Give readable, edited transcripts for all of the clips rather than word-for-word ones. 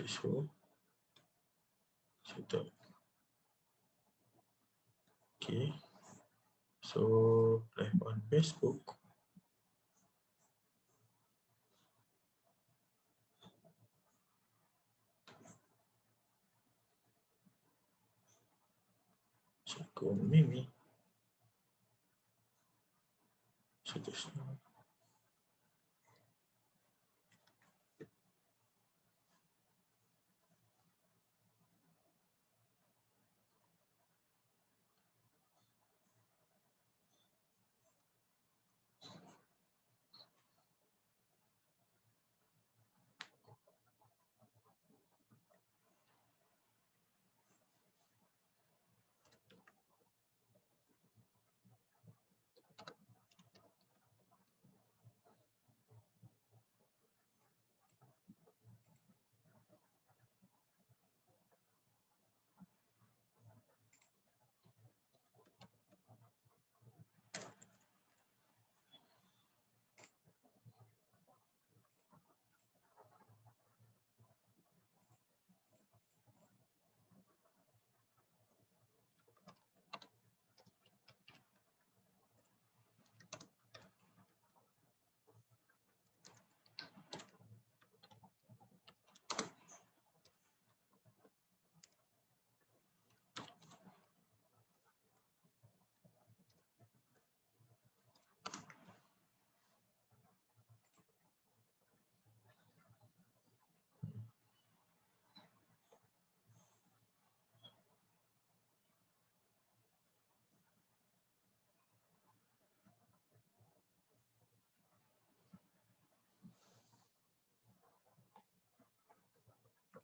So tak. Okay. So live on Facebook. Cikgu Mimi. Seterusnya.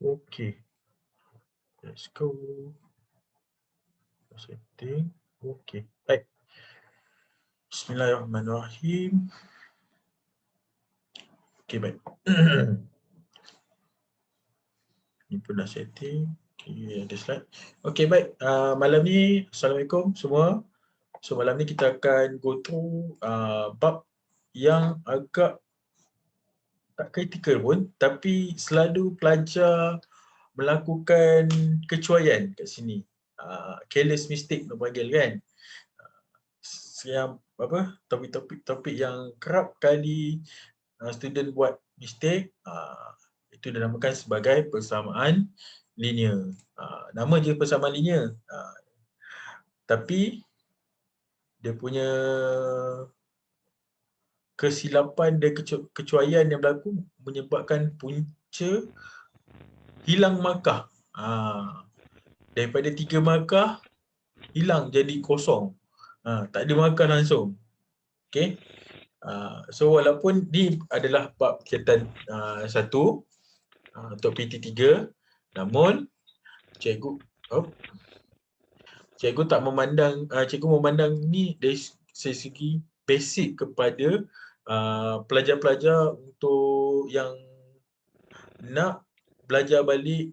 Okay. Let's go. Setting. Okay. Baik. Bismillahirrahmanirrahim. Okay, baik. Ini pun dah setting. Okay, ada slide. Okay, baik. Malam ni, Assalamualaikum semua. So, malam ni kita akan go through bab yang agak tak kritikal pun, tapi selalu pelajar melakukan kecuaian kat sini. Careless mistake nak panggil kan. Yang apa, topik yang kerap kali student buat mistake, itu dinamakan sebagai persamaan linear. Nama je persamaan linear. Tapi dia punya kesilapan dan kecuaian yang berlaku menyebabkan punca hilang markah. Daripada 3 markah hilang jadi kosong. Tak ada markah langsung. Okay. So walaupun ni adalah bab kegiatan 1 untuk PT3, namun cikgu tak memandang, cikgu memandang ni dari segi basic kepada pelajar-pelajar untuk yang nak belajar balik,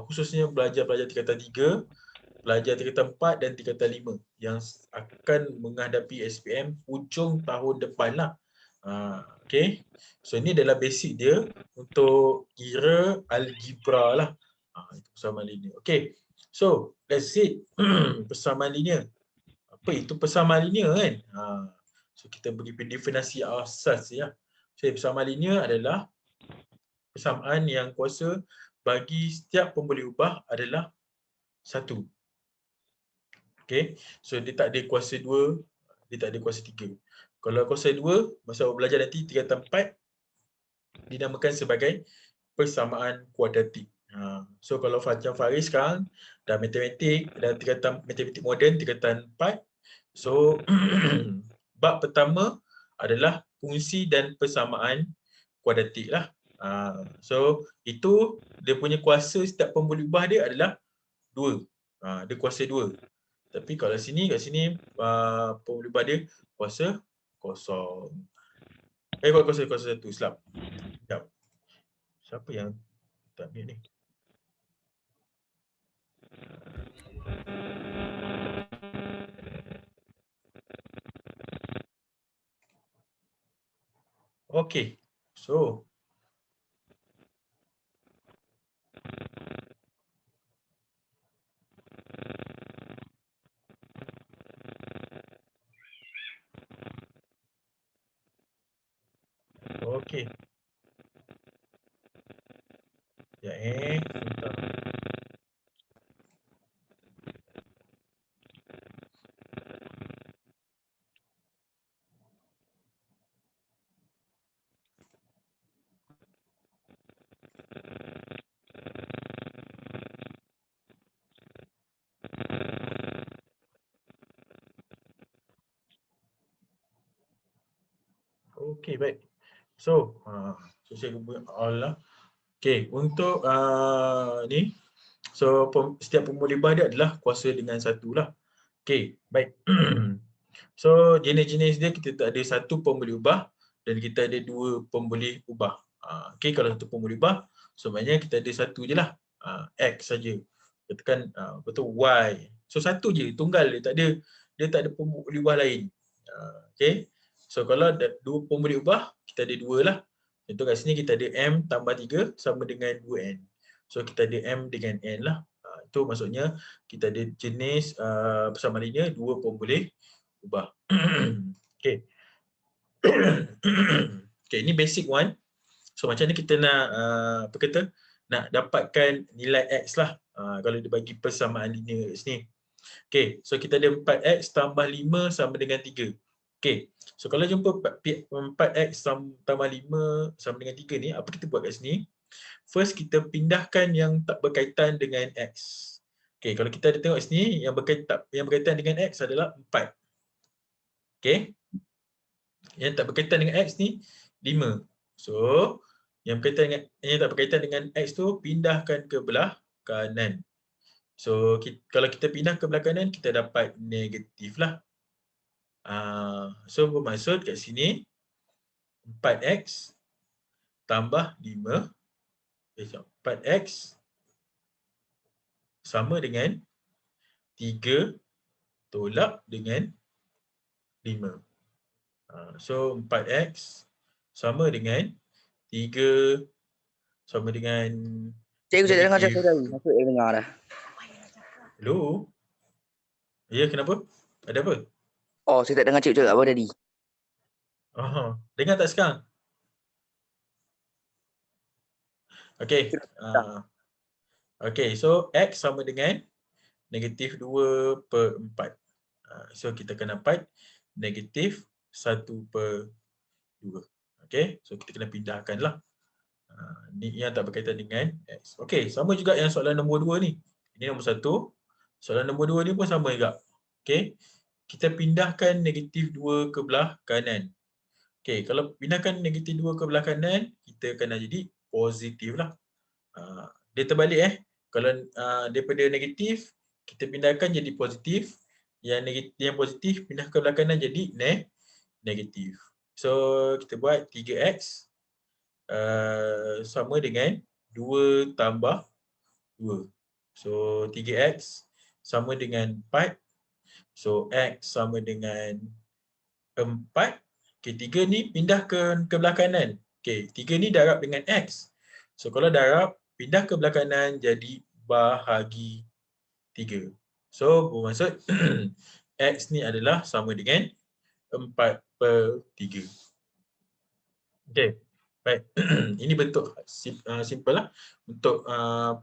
khususnya pelajar-pelajar tingkatan 3, pelajar tingkatan 4 dan tingkatan 5 yang akan menghadapi SPM hujung tahun depan lah. Okay. So ini adalah basic dia untuk kira algebra lah. Itu persamaan linear. Okay. So let's see. Persamaan linear. Apa itu persamaan linear kan? So kita bagi definisi asas ya. So persamaan linear adalah persamaan yang kuasa bagi setiap pembuli ubah adalah 1. Okay. So dia tak ada kuasa 2, dia tak ada kuasa 3. Kalau kuasa 2, masa awak belajar nanti tingkatan 4 dinamakan sebagai persamaan kuadratik. So kalau macam Faris sekarang dah matematik, dah tingkatan matematik moden tingkatan 4. So bab pertama adalah fungsi dan persamaan kuadratik lah. So itu dia punya kuasa setiap pembuli ubah dia adalah 2. Dia kuasa 2. Tapi kalau sini, kat sini pembuli ubah dia kuasa kosong. Kuasa 1, silap. Sekejap. Siapa yang tak mute ni? Okay. So Okey. Ya, sebentar. Okey, baik. So, saya buat all lah. Okey, untuk ni, so setiap pemulibah dia adalah kuasa dengan satu lah. Okey, baik. So, jenis-jenis dia kita tak ada satu pemboleh ubah dan kita ada dua pemboleh ubah. Okey, kalau satu pemboleh ubah, so maknanya kita ada satu je lah, X saja. Katakan betul Y. So satu je, tunggal, dia tak ada pemboleh ubah lain. Okey. So kalau ada dua pemboleh ubah, kita ada dua lah. Contoh kat sini kita ada M tambah 3 sama dengan 2N. So kita ada M dengan N lah. Itu maksudnya kita ada jenis persamaan linear dua pemboleh ubah. Okey. Okey, ini basic one. So macam ni kita nak apa kata? Nak dapatkan nilai X lah. Kalau dia bagi persamaan linear kat sini. Okey, so kita ada 4X tambah 5 sama dengan 3. Okey, so kalau jumpa 4X tambah 5 sama dengan 3 ni, apa kita buat kat sini? First, kita pindahkan yang tak berkaitan dengan X. Okey, kalau kita ada tengok sini, yang berkaitan dengan X adalah 4. Okey, yang tak berkaitan dengan X ni 5. So, yang tak berkaitan dengan X tu pindahkan ke belah kanan. So, kalau kita pindah ke belah kanan, kita dapat negatif lah. So, bermaksud kat sini 4X tambah 5. 4X sama dengan 3 tolak dengan 5. So, 4X sama dengan 3 sama dengan Cikgu dengar negatif. cikgu tadi. Masuk saya dengar dah. Hello? Ya, kenapa? Ada apa? Oh, saya tak dengar cikgu cakap apa tadi. Dengar tak sekarang? Okey. Okey, so X sama dengan negatif 2 per 4. So kita akan dapat negatif 1 per 2. Okey, so kita kena pindahkan lah. Ni yang tak berkaitan dengan X. Okey, sama juga yang soalan nombor 2 ni. Ini nombor 1. Soalan nombor 2 ni pun sama juga. Okey, kita pindahkan negatif 2 ke belah kanan. Okey, kalau pindahkan negatif 2 ke belah kanan, kita akan jadi positif lah. Dia terbalik Kalau daripada negatif, kita pindahkan jadi positif. Yang positif pindah ke belah kanan jadi negatif. So, kita buat 3X sama dengan 2 tambah 2. So, 3X sama dengan 4. So, X sama dengan 4. Okay, 3 ni pindah ke belah kanan. Okay, 3 ni darab dengan X. So, kalau darab, pindah ke belah kanan jadi bahagi 3. So, bermaksud X ni adalah sama dengan 4 per 3. Okay, baik. Ini bentuk simple lah untuk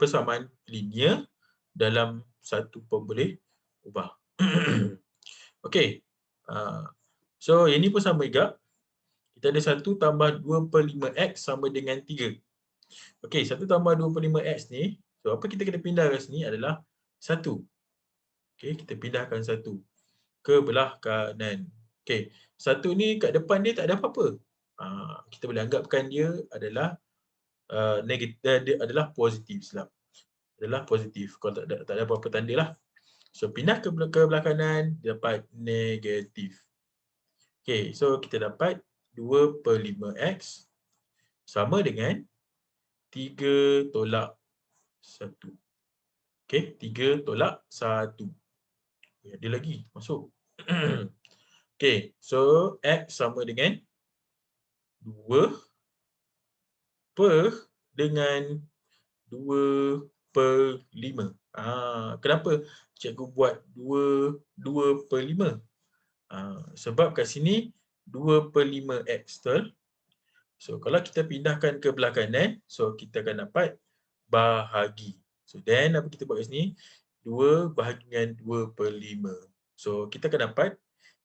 persamaan linear dalam satu pemboleh ubah. Okay. So, yang ni pun sama juga. Kita ada 1 tambah 2 per 5X sama dengan 3. Okey, 1 tambah 2 per 5X ni, so apa kita kena pindah kat sini adalah 1. Okey, kita pindahkan 1 ke belah kanan. Okey, 1 ni kat depan dia tak ada apa-apa. Kita boleh anggapkan dia adalah negatif, dia adalah positif silap. Adalah positif. Kalau tak ada apa-apa tanda lah. So, pindah ke belah kanan, dapat negatif. Okey, so kita dapat 2 per 5X sama dengan 3 tolak 1. Okey, 3 tolak 1. Ada lagi, masuk. Okey, so X sama dengan 2 per dengan 2 per 5. Kenapa cikgu buat 2 per 5? Sebab kat sini 2 per 5X betul. So kalau kita pindahkan ke belah kanan, so kita akan dapat bahagi. So then apa kita buat kat sini? 2 bahagi dengan 2/5. So kita akan dapat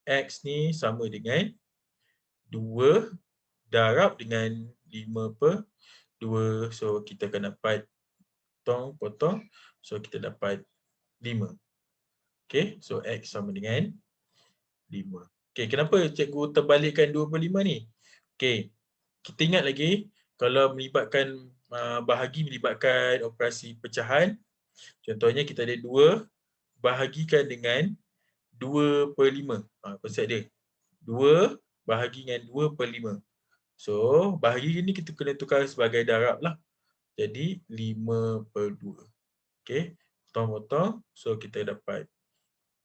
X ni sama dengan 2 darab dengan 5/2. So kita akan dapat potong. So kita dapat 5. Okay, so X sama dengan 5. Okay, kenapa cikgu terbalikkan 2/5 ni? Okay, kita ingat lagi kalau melibatkan bahagi melibatkan operasi pecahan. Contohnya kita ada 2 bahagikan dengan 2/5. Konsep dia. 2 bahagi dengan 2/5. So, bahagi ni kita kena tukar sebagai darab lah. Jadi 5/2. Okay, potong-potong. So, kita dapat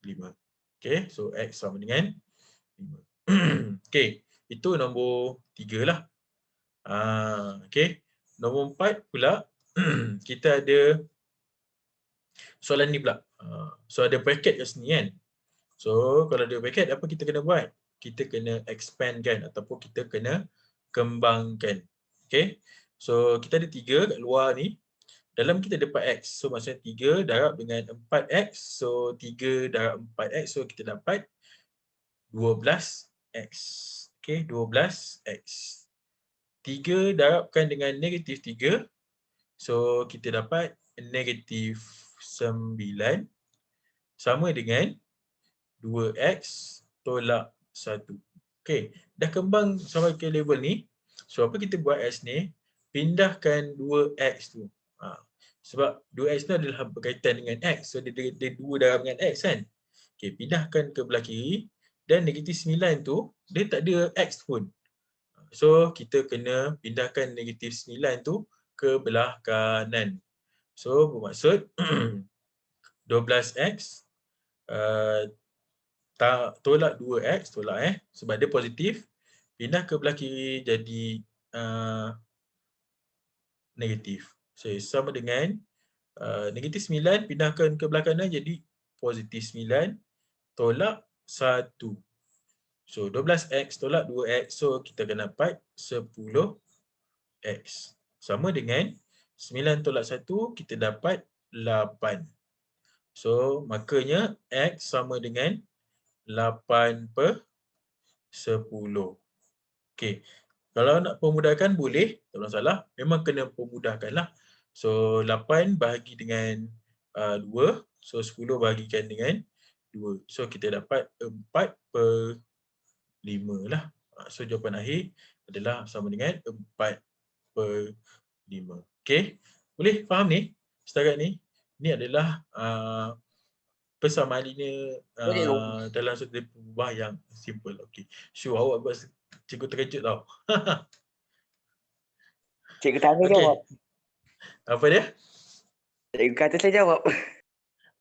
5. Okay, so X sama dengan 5. Okay, itu nombor 3 lah. Okay, nombor 4 pula kita ada soalan ni pula. So ada bracket kat sini kan. So kalau ada bracket apa kita kena buat? Kita kena expand kan ataupun kita kena kembangkan. Okay. So kita ada 3 kat luar ni. Dalam kita dapat X. So maksudnya 3 darab dengan 4X. So 3 darab 4X. So kita dapat 12X. Okay, 12X. 3 darabkan dengan negatif 3. So kita dapat negatif 9 sama dengan 2X tolak 1. Okey, dah kembang sampai ke level ni. So apa kita buat X ni? Pindahkan 2X tu. Sebab 2X tu adalah berkaitan dengan X. So dia 2 darab dengan X kan. Okey, pindahkan ke belah kiri. Dan negatif 9 tu, dia tak ada X pun. So kita kena pindahkan negatif 9 tu ke belah kanan. So bermaksud 12X tolak 2X, tolak sebab dia positif, pindah ke belah kiri jadi negatif. So sama dengan negatif 9 pindahkan ke belah kanan jadi positif 9 tolak 1. So 12X tolak 2X, so kita akan dapat 10X. Sama dengan 9 tolak 1, kita dapat 8. So makanya X sama dengan 8/10. Okey. Kalau nak pemudahkan boleh, tak masalah. Memang kena pemudahkan lah. So 8 bahagi dengan 2. So 10 bahagikan dengan 2. So kita dapat 4/5 lah. So jawapan akhir adalah sama dengan 4/5. Okey. Boleh faham ni? Setakat ni. Ini adalah persamaan linear dalam satu pengubah yang simple. Okey. Sure, awak buat cikgu terkejut tau. Cikgu tanya jawab. Apa dia? Cikgu kata saya jawab.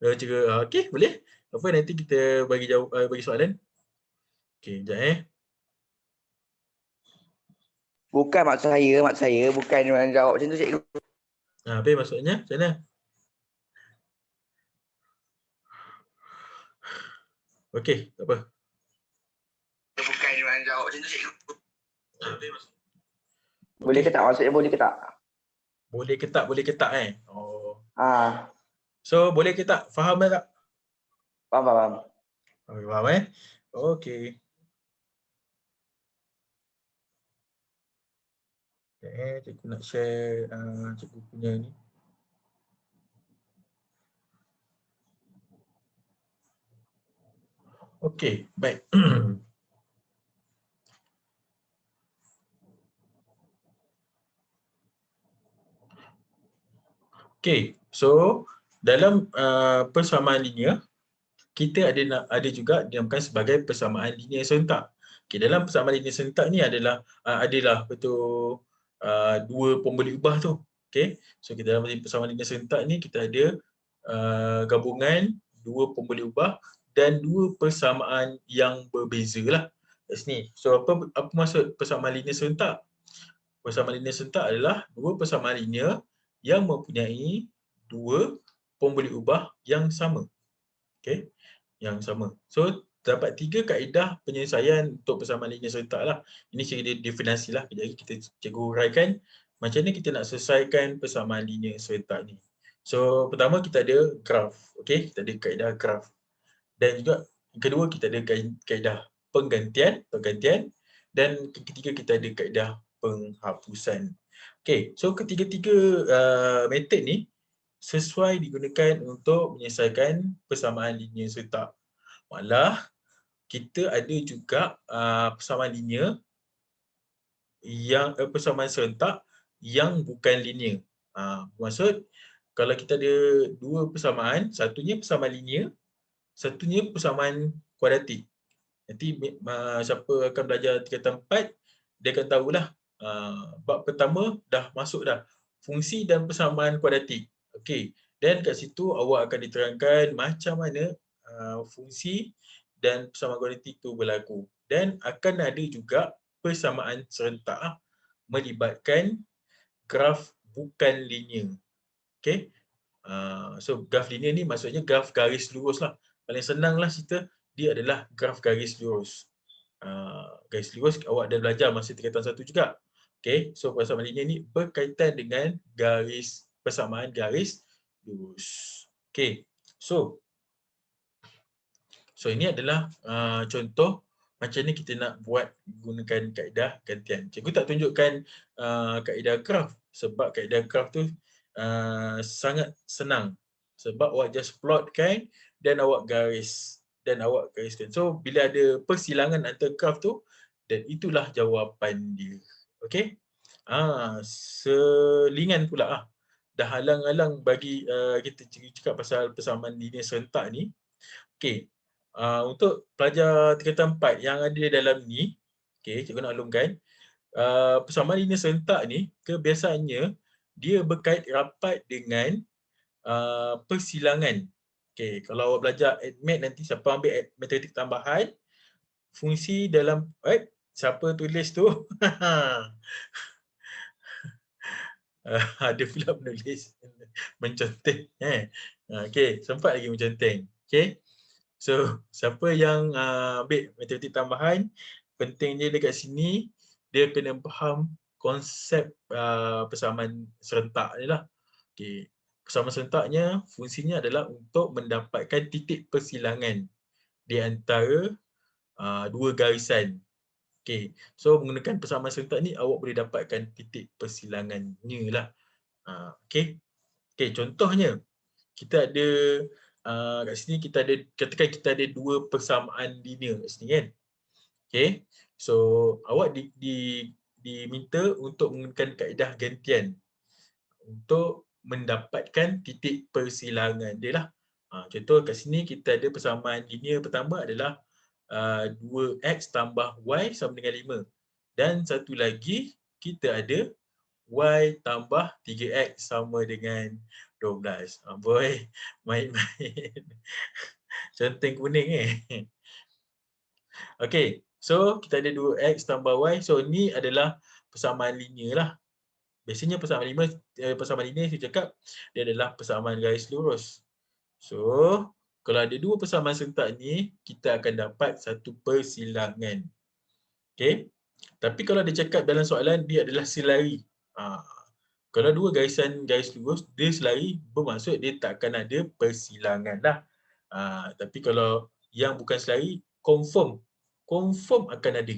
Cikgu, okey, boleh. Apa nanti kita bagi jawab, bagi soalan. Okey, sekejap Bukan maksud saya bukan jawab macam tu cikgu. Apa maksudnya? Macam mana? Okey, tak apa. Bukan jawab macam tu cikgu. Apa maksudnya? Boleh ke tak? Maksudnya boleh ke tak? Boleh ke tak Oh. Ah, So, boleh ke tak? Faham tak? faham. Okay, faham Okey. Cikgu nak share cikgu punya ni. Okey, baik. Okey, so dalam persamaan linear kita ada juga dinamakan sebagai persamaan linear serentak. Okey, dalam persamaan linear serentak ni adalah betul dua pembeli ubah tu. Okey, so kita dalam persamaan linear serentak ni kita ada gabungan dua pembeli ubah dan dua persamaan yang berbeza lah kat sini. So apa maksud persamaan linear serentak? Persamaan linear serentak adalah dua persamaan linear yang mempunyai dua pembeli ubah yang sama. Okey, yang sama. So terdapat 3 kaedah penyelesaian untuk persamaan linear serentak lah. Ini cara definasi lah. Kejap lagi kita cikgu huraikan macam mana kita nak selesaikan persamaan linear serentak ni. So, pertama kita ada graf. Okay, kita ada kaedah graf. Dan juga yang kedua kita ada kaedah pergantian. Dan ketiga kita ada kaedah penghapusan. Okay, so ketiga-tiga metod ni sesuai digunakan untuk menyelesaikan persamaan linear serentak. Malah kita ada juga persamaan linear yang persamaan serentak yang bukan linear. Maksud kalau kita ada dua persamaan, satunya persamaan linear, satunya persamaan kuadratik. Nanti siapa akan belajar tingkatan 4, dia akan tahulah bab pertama dah masuk dah. Fungsi dan persamaan kuadratik. Okey. Dan kat situ awak akan diterangkan macam mana fungsi dan persamaan kuadratik itu berlaku. Dan akan ada juga persamaan serentak melibatkan graf bukan linear. Okey. So graf linear ni maksudnya graf garis lurus lah. Paling senang lah cerita, dia adalah graf garis lurus. Garis lurus awak dah belajar masa tingkatan 1 juga. Okay, so persamaan linear ni berkaitan dengan persamaan garis lurus. Okay, so ini adalah contoh macam ni kita nak buat gunakan kaedah gantian. Cikgu tak tunjukkan kaedah graf sebab kaedah graf tu sangat senang. Sebab awak just plotkan dan awak gariskan. So bila ada persilangan antara graf tu, dan itulah jawapan dia. Okey? Selingan pula lah. Dah halang-halang bagi kita cakap pasal persamaan linear serentak ni. Okey. Untuk pelajar tingkatan 4 yang ada dalam ni, okey, cikgu nak maklumkan, persamaan linear serentak ni kebiasaannya dia berkait rapat dengan persilangan. Okey, kalau awak belajar ADMAT nanti siapa ambil matematik tambahan, fungsi dalam siapa tulis tu? Ada pula penulis menconteng. Okey, sempat lagi menconteng. Okey. So, siapa yang ambil matematik tambahan, pentingnya dekat sini dia kena faham konsep persamaan serentak ni lah. Okey. Persamaan serentaknya fungsinya adalah untuk mendapatkan titik persilangan di antara dua garisan. Okey. So menggunakan persamaan serentak ni awak boleh dapatkan titik persilangannya lah. Okey. Okey, contohnya kita ada kat sini kita ada, katakan kita ada dua persamaan linear kat sini kan. Okey. So awak diminta untuk menggunakan kaedah gantian untuk mendapatkan titik persilangan dia lah. Contoh kat sini kita ada persamaan linear pertama adalah 2x tambah y sama dengan 5. Dan satu lagi kita ada y tambah 3x sama dengan 12. Boy, main-main. Conteng kuning Okey, so kita ada 2x tambah y. So ni adalah persamaan linear lah. Biasanya persamaan linear saya cakap dia adalah persamaan garis lurus. So, kalau ada dua persamaan serentak ni, kita akan dapat satu persilangan. Okey. Tapi kalau dia cakap dalam soalan dia adalah selari. Kalau dua garisan garis lurus dia selari, bermaksud dia tak akan ada persilangan dah. Tapi kalau yang bukan selari, confirm akan ada.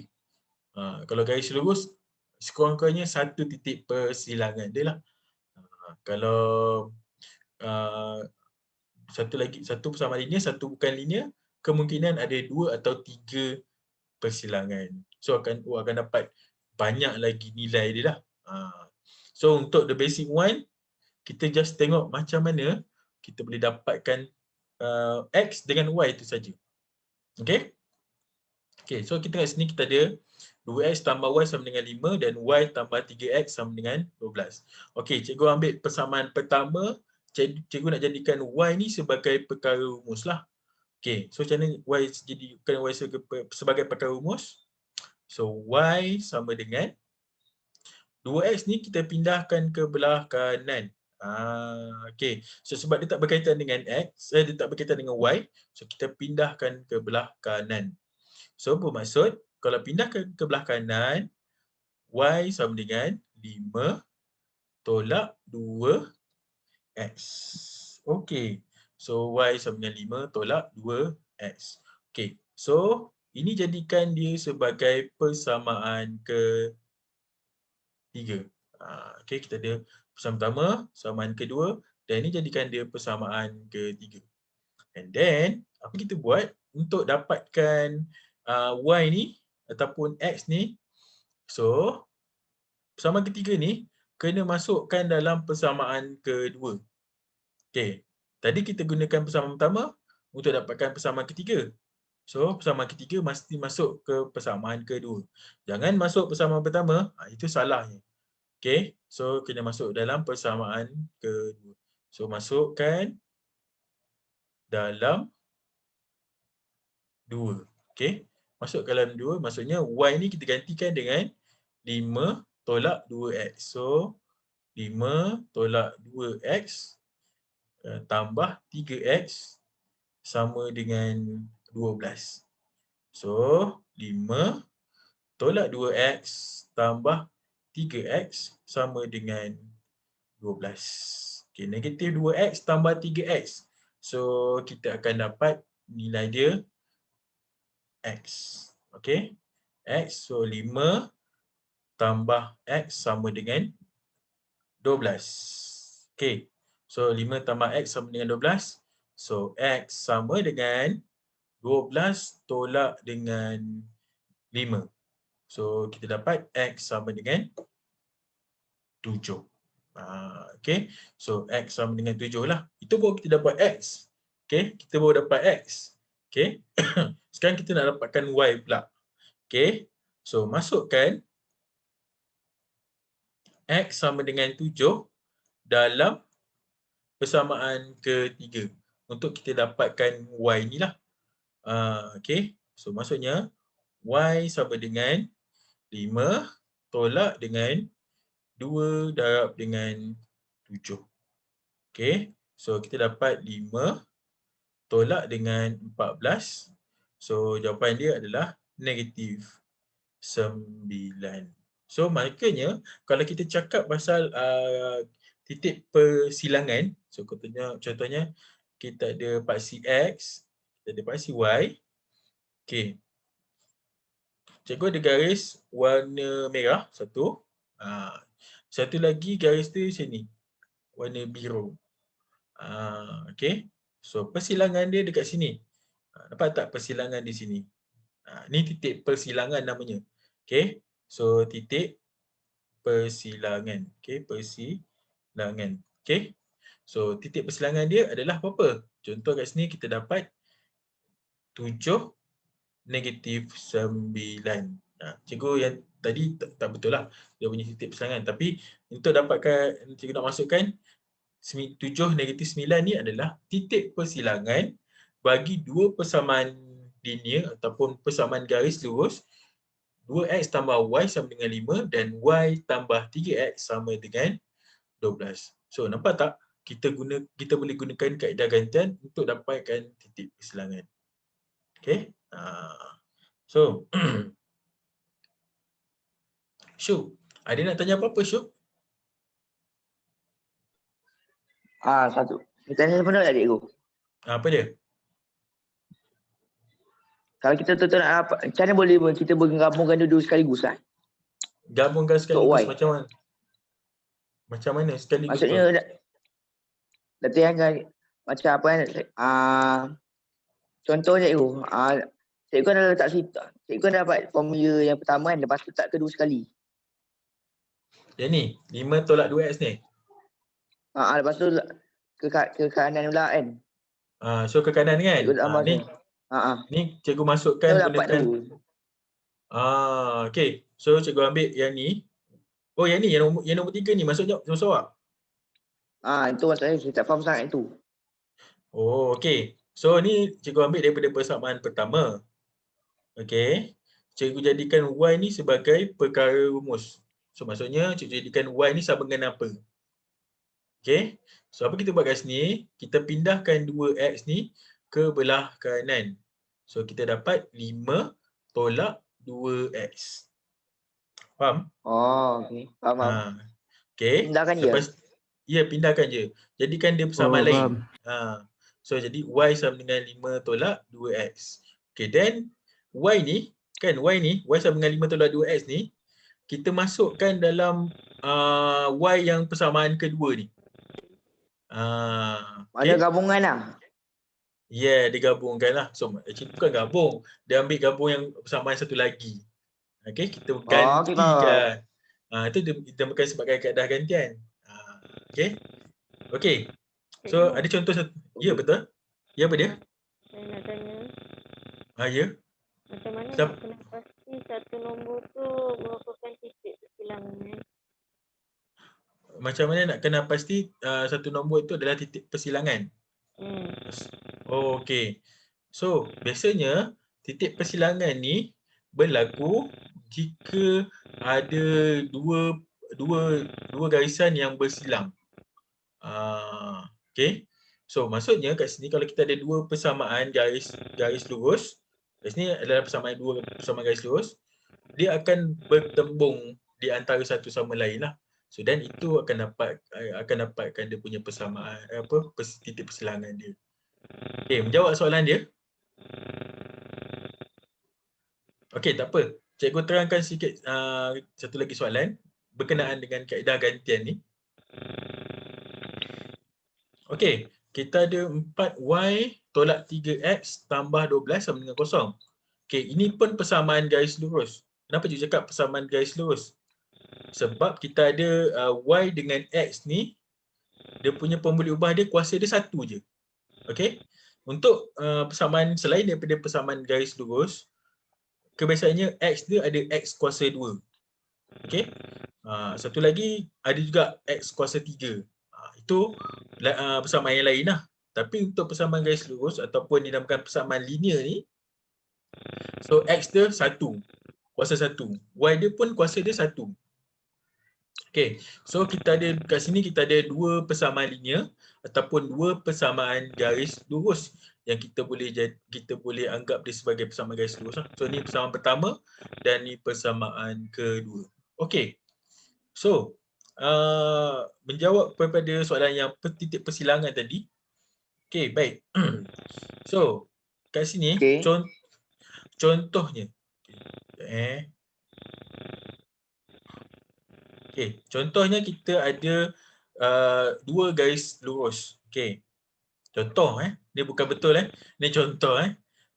Kalau garis lurus sekurang-kurangnya satu titik persilangan dia lah. Kalau satu persamaan linear, satu bukan linear, kemungkinan ada 2 atau 3 persilangan. So awak akan dapat banyak lagi nilai dia lah. So untuk the basic one, kita just tengok macam mana kita boleh dapatkan x dengan y itu saja. Okay? Okay, so kita kat sini kita ada 2x tambah y sama dengan 5 dan y tambah 3x sama dengan 12. Okey, cikgu ambil persamaan pertama, cikgu nak jadikan y ni sebagai perkara rumus lah. Okey, so macam mana y jadikan y sebagai perkara rumus? So y sama dengan 2x ni kita pindahkan ke belah kanan. Okey. So sebab dia tak berkaitan dengan X, dia tak berkaitan dengan Y, so kita pindahkan ke belah kanan. So bermaksud kalau pindah ke belah kanan, Y sama dengan 5 tolak 2X. Okey. So Y sama dengan 5 tolak 2X. Okey. So ini jadikan dia sebagai persamaan ketiga. Okey, kita ada persamaan pertama, persamaan kedua dan ini jadikan dia persamaan ketiga. And then apa kita buat untuk dapatkan Y ni ataupun X ni, so persamaan ketiga ni kena masukkan dalam persamaan kedua. Okey. Tadi kita gunakan persamaan pertama untuk dapatkan persamaan ketiga. So persamaan ketiga mesti masuk ke persamaan kedua. Jangan masuk persamaan pertama, itu salahnya. Okey. So kena masuk dalam persamaan kedua. So masukkan dalam 2. Okey. Masuk ke dalam 2 maksudnya Y ni kita gantikan dengan 5 tolak 2X. So 5 tolak 2X tambah 3X sama dengan 12. So 5 tolak 2X tambah 3X sama dengan 12. Okey, negatif 2X tambah 3X. So kita akan dapat nilai dia X. Okey. X, so 5 tambah X sama dengan 12. Okey. So 5 tambah X sama dengan 12. So X sama dengan 12 tolak dengan 5. So kita dapat X sama dengan 7. Okey. So X sama dengan 7 lah. Itu baru kita dapat X. Okey. Kita baru dapat X. Okey. Sekarang kita nak dapatkan Y pula. Okey. So masukkan X sama dengan 7 dalam persamaan ketiga untuk kita dapatkan Y ni lah. Okey. So maksudnya Y sama dengan 5 tolak dengan 2 darab dengan 7. Okey. So kita dapat 5 tolak dengan 14. So jawapan dia adalah negatif 9. So maknanya kalau kita cakap pasal titik persilangan, so contohnya kita ada paksi X, kita ada paksi Y. Okey. Cikgu ada garis warna merah satu. Satu lagi garis tu sini, warna biru. Okey. So persilangan dia dekat sini. Nampak tak persilangan di sini? Ni titik persilangan namanya. Okey. So titik persilangan. Okey, persilangan. Okey. So titik persilangan dia adalah apa? Contoh kat sini kita dapat 7 negatif 9. Cikgu yang tadi tak betul lah dia punya titik persilangan. Tapi untuk dapatkan, cikgu nak masukkan 7 negatif 9 ni adalah titik persilangan bagi dua persamaan linear ataupun persamaan garis lurus 2X tambah Y sama dengan 5 dan Y tambah 3X sama dengan 12. So nampak tak? Kita boleh gunakan kaedah gantian untuk dapatkan titik persilangan. Okay. So Syuk, ada nak tanya apa-apa Syuk? Satu. Kita tanya sebenarnya tak cikgu? Apa dia? Kalau kita tuan nak apa, macam mana boleh kita menggabungkan dua sekaligus kan? Gabungkan sekaligus Y. macam mana? Macam mana sekaligus tu? Maksudnya latihan kan macam apa kan? Contohnya cikgu, cikgu dah letak situ. Cikgu dah dapat formula yang pertama kan, lepas tu tak kedua sekali. Yang ni, 5 tolak 2X ni. Lepas tu ke kanan pula kan. So ke kanan kan? Cikgu tak Ni, ni cikgu masukkan cikgu dapat gunakan. tu. Okay. So cikgu ambil yang ni. Oh yang ni, yang nombor 3 ni masuk jawab. Itu maksudnya saya tak faham sangat itu. Oh, okay. So ni cikgu ambil daripada persamaan pertama. Okay. Cikgu jadikan Y ni sebagai perkara rumus. So maksudnya cikgu jadikan Y ni sama dengan apa? Okay. So apa kita buat kat sini? Kita pindahkan 2x ni ke belah kanan. So kita dapat 5 tolak 2x. Faham? Oh, okey. Faham, faham. Okay. Pindahkan je. Lepas, ya pindahkan je. Jadikan dia persamaan lain. So jadi y sama dengan 5 tolak 2x. Okay, then y ni, y sama dengan 5 tolak 2x ni, kita masukkan dalam y yang persamaan kedua ni. Mana Okay. gabungan lah. Yeah, digabungkan lah. So actually bukan gabung. Dia ambil gabung yang persamaan satu lagi. Okay, kita Oh, okey, faham. gantikan. Itu dinamakan sebagai kaedah gantian. Okay. Okay. So ada contoh satu. Ya, betul. Ya, apa dia? Saya nak tanya, Ya. macam mana Siap. nak kena pasti satu nombor tu merupakan titik persilangan? Macam mana nak kena pasti satu nombor itu adalah titik persilangan? Oh, okey. So, biasanya titik persilangan ni berlaku jika ada dua garisan yang bersilang. Okey. So, maksudnya kat sini kalau kita ada dua persamaan garis lurus, kat sini adalah dua persamaan garis lurus, dia akan bertembung di antara satu sama lain lah. So, dan itu akan dapatkan dia punya persamaan titik persilangan dia. Okey, menjawab soalan dia. Okey, tak apa. Cikgu terangkan sikit satu lagi soalan berkenaan dengan kaedah gantian ni. Okey, kita ada 4y tolak 3x tambah 12 sama dengan kosong. Okey, ini pun persamaan garis lurus. Kenapa cikgu cakap persamaan garis lurus? Sebab kita ada y dengan x ni, dia punya pemboleh ubah dia kuasa dia satu je. Okey. Untuk persamaan selain daripada persamaan garis lurus, kebiasaannya x dia ada x kuasa 2. Okey. Satu lagi ada juga x kuasa 3. Itu persamaan yang lain lah. Tapi untuk persamaan garis lurus ataupun dinamakan persamaan linear ni, so x dia 1, kuasa 1. Y dia pun kuasa dia 1. Okay, so kita ada kat sini kita ada dua persamaan linear ataupun dua persamaan garis lurus yang kita boleh anggap dia sebagai persamaan garis lurus lah. So ni persamaan pertama dan ni persamaan kedua. Okay, so menjawab kepada soalan yang titik persilangan tadi. Okay, baik. So kat sini contohnya. Okay, contohnya kita ada dua garis lurus. Okay, contoh ni bukan betul ni contoh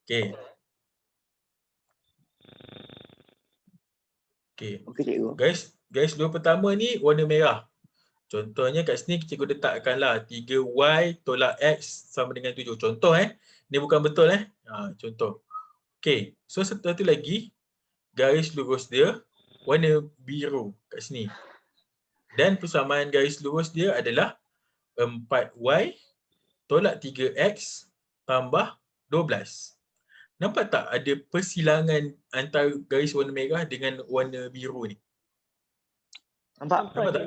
Okay. Okay. Okey, cikgu. Garis lurus pertama ni warna merah. Contohnya kat sini cikgu letakkanlah 3y tolak x sama dengan 7. Contoh ni bukan betul contoh. Okay, so satu lagi garis lurus dia warna biru kat sini. Dan persamaan garis lurus dia adalah 4y tolak 3x tambah 12. Nampak tak ada persilangan antara garis warna merah dengan warna biru ni? Nampak tak?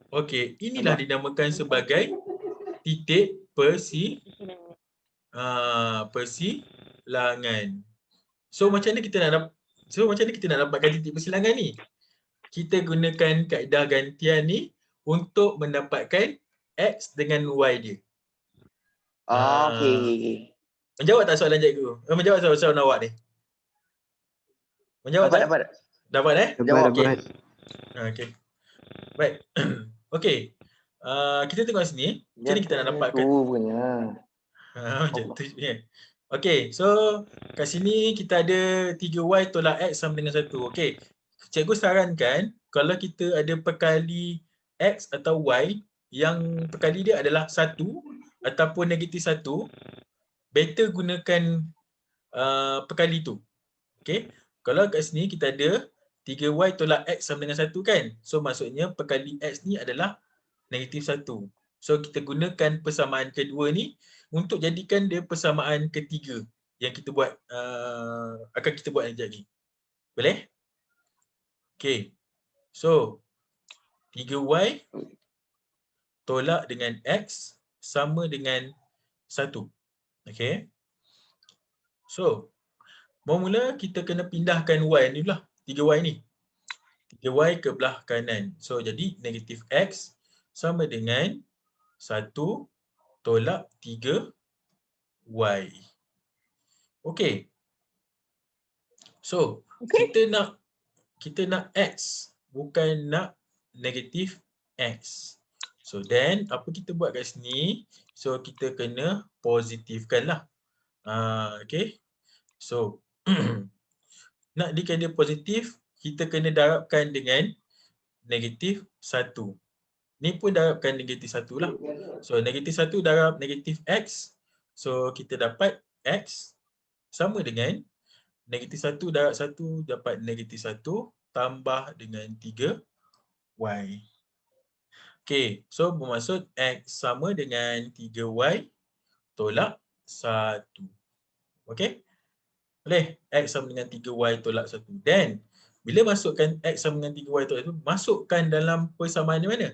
Okey, inilah dinamakan sebagai titik persilangan. So macam mana kita nak dapatkan titik persilangan ni? Kita gunakan kaedah gantian ni untuk mendapatkan x dengan y dia. Okey. Menjawab tak soalan cikgu? Menjawab soalan awak ni? Menjawab Dapat. Dapat Jawab. Okey. Baik. Okey. Kita tengok sini. Macam mana kita nak dapatkan? Macam tu. Okey. So kat sini kita ada 3y tolak x sama dengan 1. Okey. Cikgu sarankan kalau kita ada perkali x atau y yang perkali dia adalah 1 ataupun negatif 1, better gunakan perkali tu. Okey. Kalau kat sini kita ada 3y tolak x sama dengan 1 kan. So maksudnya perkali x ni adalah negatif 1. So kita gunakan persamaan kedua ni untuk jadikan dia persamaan ketiga yang kita buat akan kita buat sekejap lagi. Boleh? Okey. So 3y tolak dengan X sama dengan 1. Okay. So, mula-mula kita kena pindahkan Y ni lah. 3Y ni. 3Y ke belah kanan. So, jadi negatif X sama dengan 1 tolak 3Y. Okay. So, kita nak X. Bukan nak negatif X. So, then apa kita buat kat sini? So, kita kena positifkan lah. Okay. So, nak jadikan dia positif, kita kena darabkan dengan negatif 1. Ni pun darabkan negatif 1 lah. So, negatif 1 darab negatif X. So, kita dapat X sama dengan negatif 1 darab 1 dapat negatif 1 tambah dengan 3Y. Okay, so bermaksud X sama dengan 3Y tolak 1. Okay. Boleh? X sama dengan 3Y tolak 1. Dan bila masukkan X sama dengan 3Y tolak 1, masukkan dalam persamaan yang mana?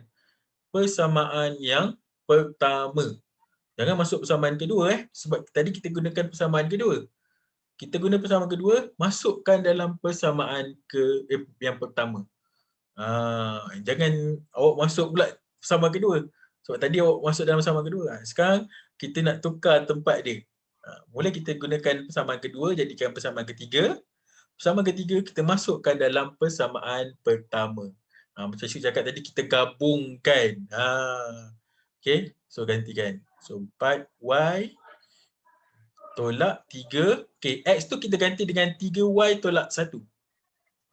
Persamaan yang pertama. Jangan masuk persamaan kedua sebab tadi kita gunakan persamaan kedua. Kita guna persamaan kedua, masukkan dalam persamaan yang pertama. Jangan awak masuk pula persamaan kedua. Sebab tadi awak masuk dalam persamaan kedua. Sekarang kita nak tukar tempat dia. Mula kita gunakan persamaan kedua, jadikan persamaan ketiga. Persamaan ketiga kita masukkan dalam persamaan pertama. Macam Syuk cakap tadi, kita gabungkan. Okay, so gantikan. So 4Y tolak 3. Okay, X tu kita ganti dengan 3Y tolak 1.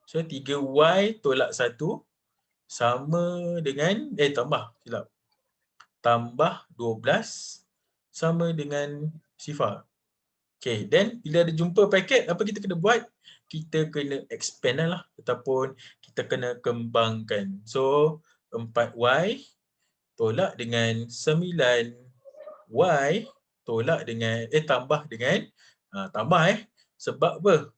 So 3Y tolak 1 sama dengan, silap. Tambah 12 sama dengan sifar. Okay, then bila ada jumpa paket, apa kita kena buat? Kita kena expand lah ataupun kita kena kembangkan. So 4Y tolak dengan 9Y tolak dengan, tambah dengan, sebab apa?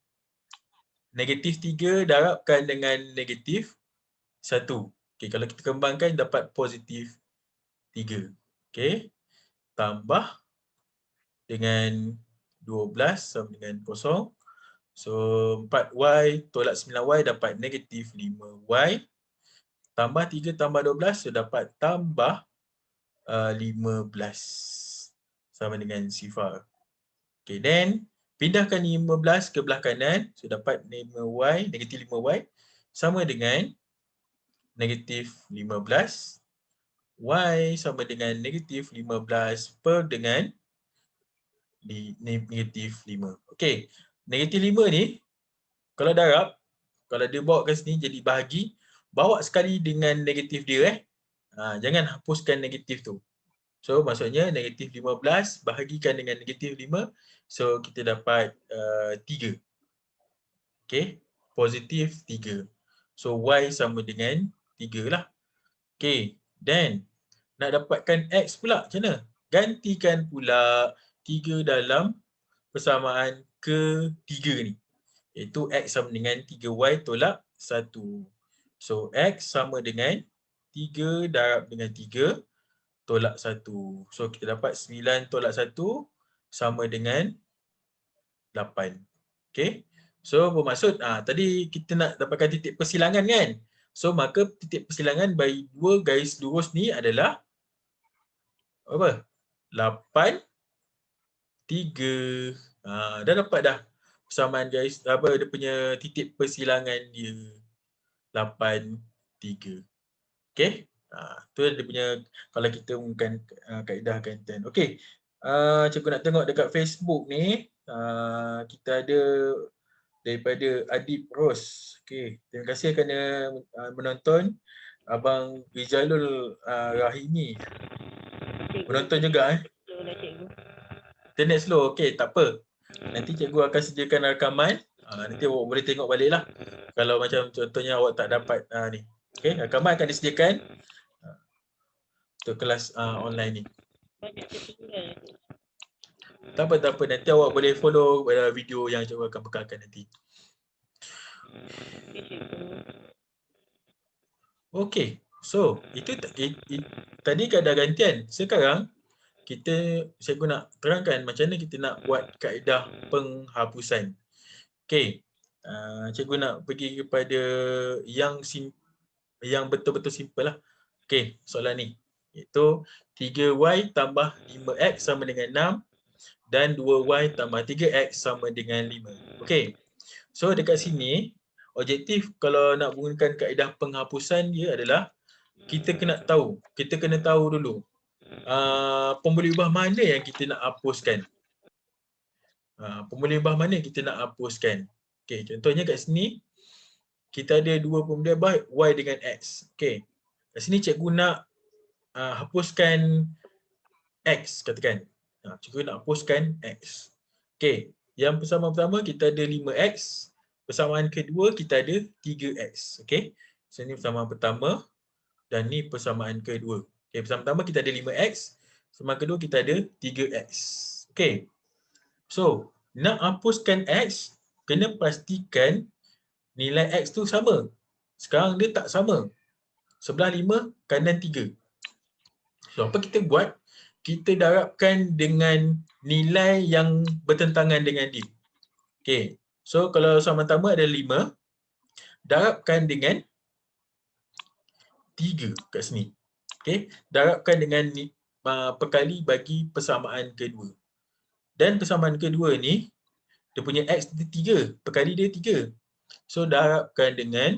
Negatif 3 darabkan dengan negatif 1. Okay, kalau kita kembangkan dapat positif 3. Okay, tambah dengan 12 sama dengan 0. So 4Y tolak 9Y dapat negatif 5Y. Tambah 3 tambah 12, so dapat tambah 15 sama dengan sifar. Okay, then pindahkan 15 ke belah kanan, so dapat 5Y, negatif 5Y sama dengan negatif 15. Y sama dengan negatif 15 per dengan negatif 5. Okay, negatif 5 ni kalau darab, kalau dia bawa ke sini jadi bahagi, bawa sekali dengan negatif dia. Jangan hapuskan negatif tu. So maksudnya negatif 15 bahagikan dengan negatif 5. So kita dapat 3. Okay, positif 3. So Y sama dengan 3 lah. Okay, then nak dapatkan X pula macam mana? Gantikan pula 3 dalam persamaan ketiga ni. Iaitu X sama dengan 3Y tolak 1. So X sama dengan 3 darab dengan 3 tolak 1. So kita dapat 9 tolak 1 sama dengan 8. Okay. So bermaksud tadi kita nak dapatkan titik persilangan kan. So maka titik persilangan bagi dua garis lurus ni adalah apa? 8, 3. Dah dapat dah persamaan garis, dia punya titik persilangan dia 8, 3. Okay. Tu dia punya kalau kita menggunakan kaedah Canton. Okay. Cikgu nak tengok dekat Facebook ni. Kita ada daripada Adib Ros. Okay. Terima kasih kerana menonton. Abang Rizalul Rahimi menonton juga. Internet slow. Okay, tak apa. Nanti cikgu akan sediakan rakaman. Nanti awak boleh tengok balik lah. Kalau macam contohnya awak tak dapat ni. Okay, rakaman akan disediakan untuk kelas online ni. Tak apa. Nanti awak boleh follow video yang cikgu akan bekalkan nanti. Okay, so itu tadi keadaan gantian. Sekarang cikgu nak terangkan macam mana kita nak buat kaedah penghapusan. Okey. Cikgu nak pergi kepada yang betul-betul simple lah. Okey, soalan ni. Iaitu 3y tambah 5x sama dengan 6 dan 2y tambah 3x sama dengan 5. Okey. So dekat sini, objektif kalau nak gunakan kaedah penghapusan dia adalah kita kena tahu dulu pemboleh ubah mana yang kita nak hapuskan. Pemboleh ubah mana yang kita nak hapuskan. Okey, contohnya kat sini kita ada dua pemboleh ubah y dengan x. Okey. Kat sini cikgu nak hapuskan x katakan. Cikgu nak hapuskan x. Okey, yang persamaan pertama kita ada 5x, persamaan kedua kita ada 3x. Okey. So ni persamaan pertama dan ni persamaan kedua. Okey, persamaan pertama kita ada 5x, persamaan kedua kita ada 3x. Okey. So, nak hapuskan x, kena pastikan nilai x tu sama. Sekarang dia tak sama. Sebelah 5, kanan 3. So, apa kita buat? Kita darabkan dengan nilai yang bertentangan dengan dia. Okey. So, kalau persamaan pertama ada 5, darabkan dengan 3 kat sini. Okey. Darabkan dengan perkali bagi persamaan kedua. Dan persamaan kedua ni, dia punya x dia 3, perkali dia 3. So, darabkan dengan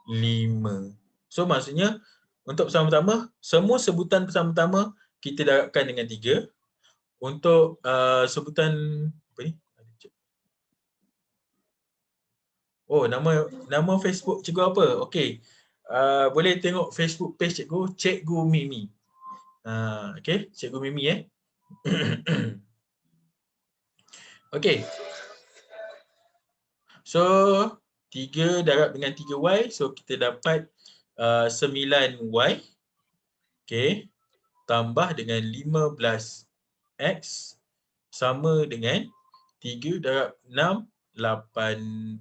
5. So, maksudnya, untuk persamaan pertama, semua sebutan persamaan pertama, kita darabkan dengan 3. Untuk sebutan, apa ni? Oh, nama Facebook cikgu apa? Okey. Boleh tengok Facebook page cikgu, Cikgu Mimi. Okey, Cikgu Mimi Okey. So, 3 darab dengan 3y, so kita dapat 9y. Okey. Tambah dengan 15x sama dengan 3 darab 6, 18.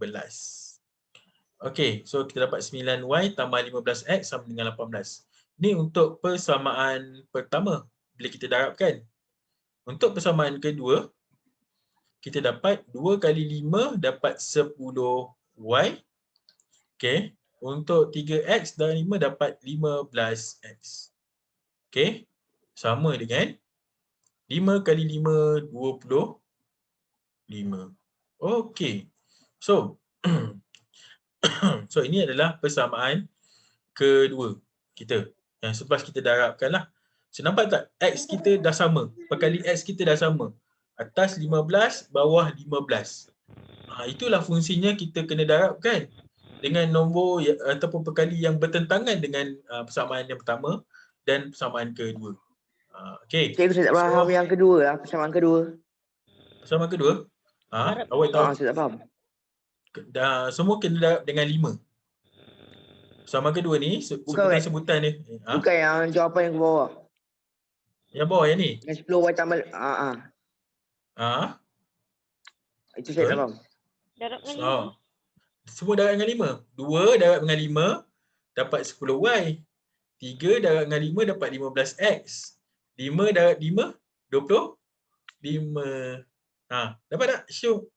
Okey, so kita dapat 9y tambah 15x sama dengan 18. Ni untuk persamaan pertama bila kita darabkan. Untuk persamaan kedua, kita dapat 2 kali 5 dapat 10y. Okey, untuk 3x dan 5 dapat 15x. Okey, sama dengan 5 kali 5, 25. Okey, so so ini adalah persamaan kedua kita yang selepas kita darabkan lah. So nampak tak x kita dah sama, perkali x kita dah sama. Atas 15, bawah 15. Itulah fungsinya kita kena darabkan dengan nombor ataupun perkali yang bertentangan dengan persamaan yang pertama dan persamaan kedua. Okey. Cikgu saya tak faham yang kedua lah, persamaan kedua. Persamaan kedua? Awak tahu? Saya tak faham. Semua kena darab dengan 5. Persamaan kedua ni, sebutan-sebutan ni. Bukan yang jawapan yang ke bawah. Yang bawah yang ni? Yang 10y tambah. Itu saya tak faham. Darab dengan 5. Semua darab dengan 5. 2 darab dengan 5 dapat 10y. 3 darab dengan 5 dapat 15x. 5 darab 5, 25. Dapat tak? Syuk.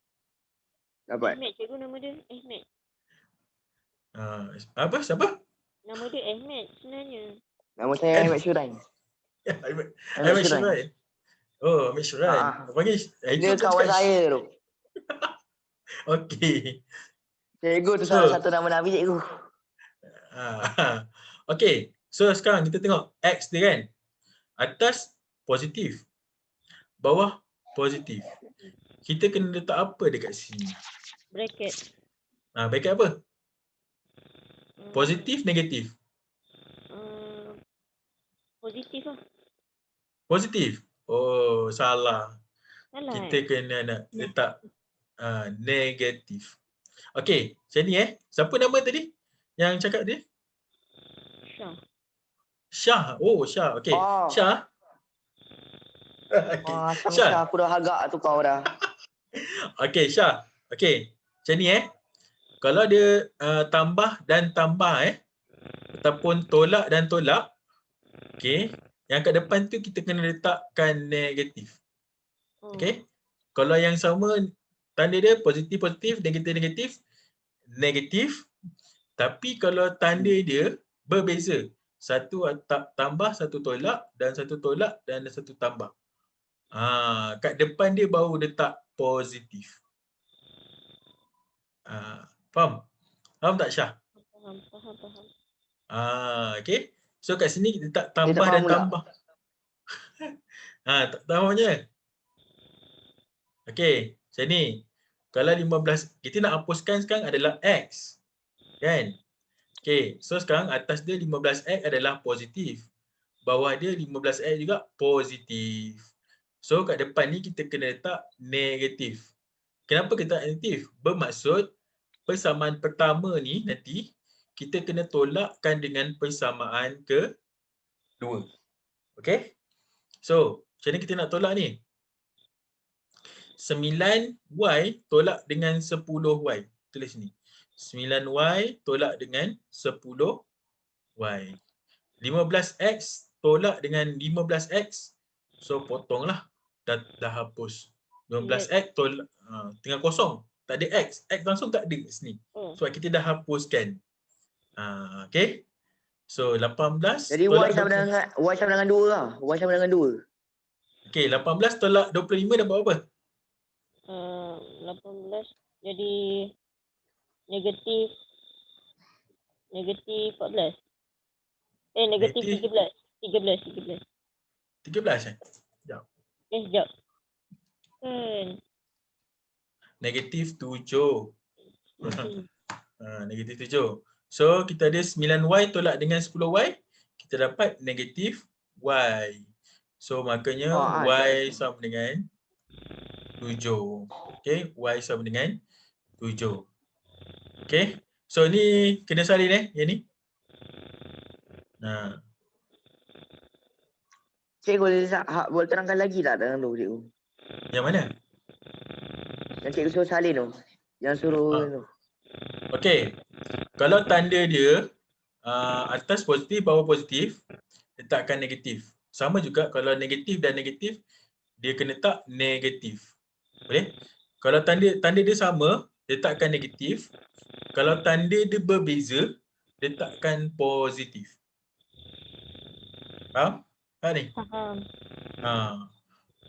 Dapat. Ahmed, cikgu nama dia Ahmed. Apa? Siapa? Nama dia Ahmed sebenarnya. Nama saya Ahmed Syuran. Ahmed Syuran. Oh, Ahmed Syuran. Panggil. Dia kawan saya tu. Okey. Cikgu tu salah satu nama Nabi cikgu. Okey. So sekarang kita tengok X dia kan. Atas positif. Bawah positif. Kita kena letak apa dekat sini? Bracket. Bracket apa? Positif, negatif? Positif lah. Positif? Oh, salah. Salah Kita kena nak letak negatif. Okey, macam ni Siapa nama tadi yang cakap dia? Syah. Syah. Oh, Syah. Okey. Syah. Okay. Syah, aku dah agak tu kau dah. Okey, Syah. Okey. Macam ni kalau dia tambah dan tambah ataupun tolak dan tolak, Okay. Yang kat depan tu kita kena letakkan negatif. Okay. Kalau yang sama, tanda dia positif, positif, negatif, negatif, negatif. Tapi kalau tanda dia berbeza. Satu tambah, satu tolak, dan satu tolak, dan satu tambah. Kat depan dia baru letak positif. Faham? Faham tak Syah? Faham. Okay. So kat sini kita tak Dia tak tambah faham dan pula. tambah. Tak tahu je. Okay. Macam ni. Kalau 15, kita nak hapuskan sekarang adalah X. Kan? Okay. So sekarang atas dia 15X adalah positif. Bawah dia 15X juga positif. So kat depan ni kita kena letak negatif. Kenapa kita negatif? Bermaksud persamaan pertama ni nanti kita kena tolakkan dengan persamaan kedua. Okay? So, macam mana kita nak tolak ni? 9Y tolak dengan 10Y. Tulis ni. 9Y tolak dengan 10Y. 15X tolak dengan 15X. So, potonglah. Dah hapus. 15X tolak. Tinggal kosong. Tak ada X. X langsung tak ada kat sini. Sebab kita dah hapuskan. Okay. So, 18 Jadi tolak Y sama dengan 2 lah. Y sama dengan 2. Okay, 18 tolak 25 dapat apa? 18 jadi negatif 14. Negatif 13. 13. 13 Sekejap. Sekejap. Kan. Negatif 7. Negatif 7. So, kita ada 9Y tolak dengan 10Y. Kita dapat negatif Y. So, makanya Y sama dengan 7. Okay, Y sama dengan 7. Okay. So, ni kena salin yang ni. Cikgu boleh terangkan lagi tak dalam tu cikgu? Yang mana? Yang cikgu suruh salin tu. Yang suruh tu. Okay. Kalau tanda dia atas positif, bawah positif, letakkan negatif. Sama juga kalau negatif dan negatif, dia kena letak negatif. Boleh? Kalau tanda dia sama, letakkan negatif. Kalau tanda dia berbeza, letakkan positif. Faham? Faham ni? Faham.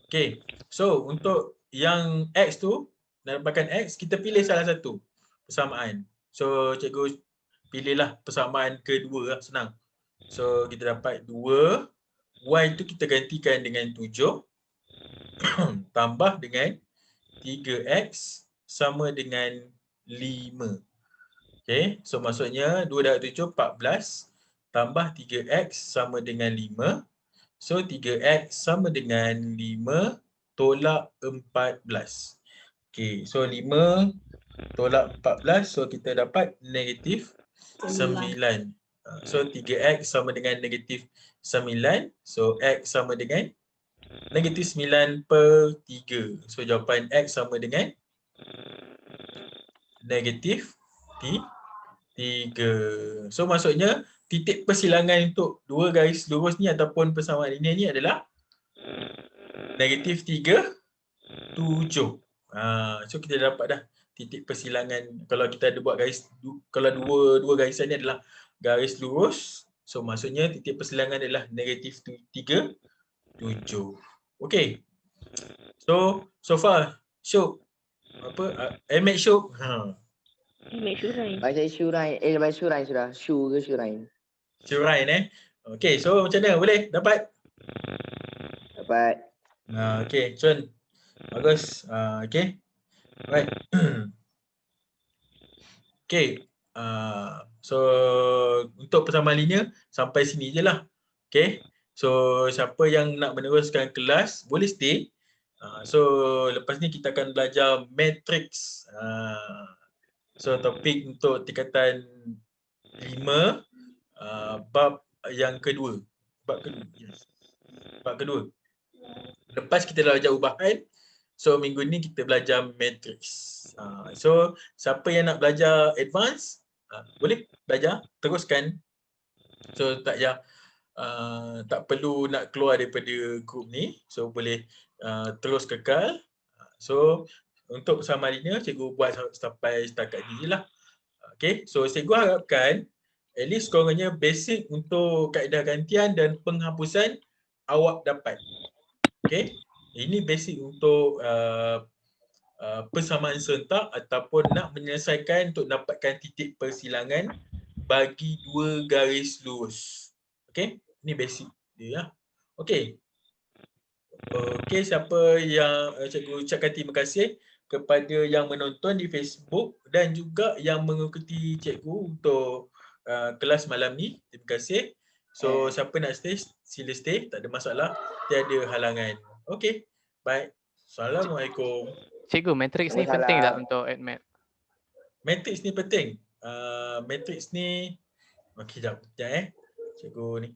Okay. So, untuk yang X tu, nak dapatkan X, kita pilih salah satu persamaan. So, cikgu pilihlah persamaan kedua lah, senang. So, kita dapat 2. Y tu kita gantikan dengan 7. Tambah dengan 3X sama dengan 5. Okay. So, maksudnya 2 darab 7, 14. Tambah 3X sama dengan 5. So, 3X sama dengan 5 tolak 14. Okay. So, 5 tolak 14. So, kita dapat negatif 9. So 3X sama dengan negatif 9. So X sama dengan negatif 9 per 3. So jawapan X sama dengan negatif 3. So maksudnya titik persilangan untuk dua garis lurus ni ataupun persamaan linear ni adalah negatif 3, 7. So kita dapat dah titik persilangan. Kalau kita ada buat garis, kalau dua garisan ni adalah garis lurus, so maksudnya titik persilangan adalah negatif 3, 7. Okay. So far, Syuk. Make Syuk. Make Syurain. Baca Syurain. Baca Syurain sudah. Syu ke Syurain? Syurain Okay, so macam mana? Boleh? Dapat? Dapat. Okay, Chun. Bagus. Okay. Right. Okay. So untuk persamaan linear sampai sini je lah. Okay. So siapa yang nak meneruskan kelas boleh stay. So lepas ni kita akan belajar matrix. So topik untuk tingkatan 5 bab yang kedua. Bab kedua. Yes. Bab kedua. Lepas kita dah belajar ubahan, so minggu ni kita belajar matrix. So siapa yang nak belajar advance, boleh belajar, teruskan. So tak payah tak perlu nak keluar daripada grup ni. So boleh terus kekal. So untuk summary-nya cikgu buat sampai setakat ni je lah. Okay, so cikgu harapkan at least korangnya basic untuk kaedah gantian dan penghapusan awak dapat. Okay, ini basic untuk persamaan serentak ataupun nak menyelesaikan untuk dapatkan titik persilangan bagi dua garis lurus. Okay, ini basic dia ya. Okay. Okay, siapa yang cikgu ucapkan terima kasih kepada yang menonton di Facebook dan juga yang mengikuti cikgu untuk kelas malam ni. Terima kasih. So, siapa nak stay, sila stay. Tak ada masalah. Tiada halangan. Okay, baik. Assalamualaikum. Cikgu, matrix ni penting tak Waalaikumsalam. untuk admit? Matrix ni penting. Matrix ni, okey, sekejap cikgu ni.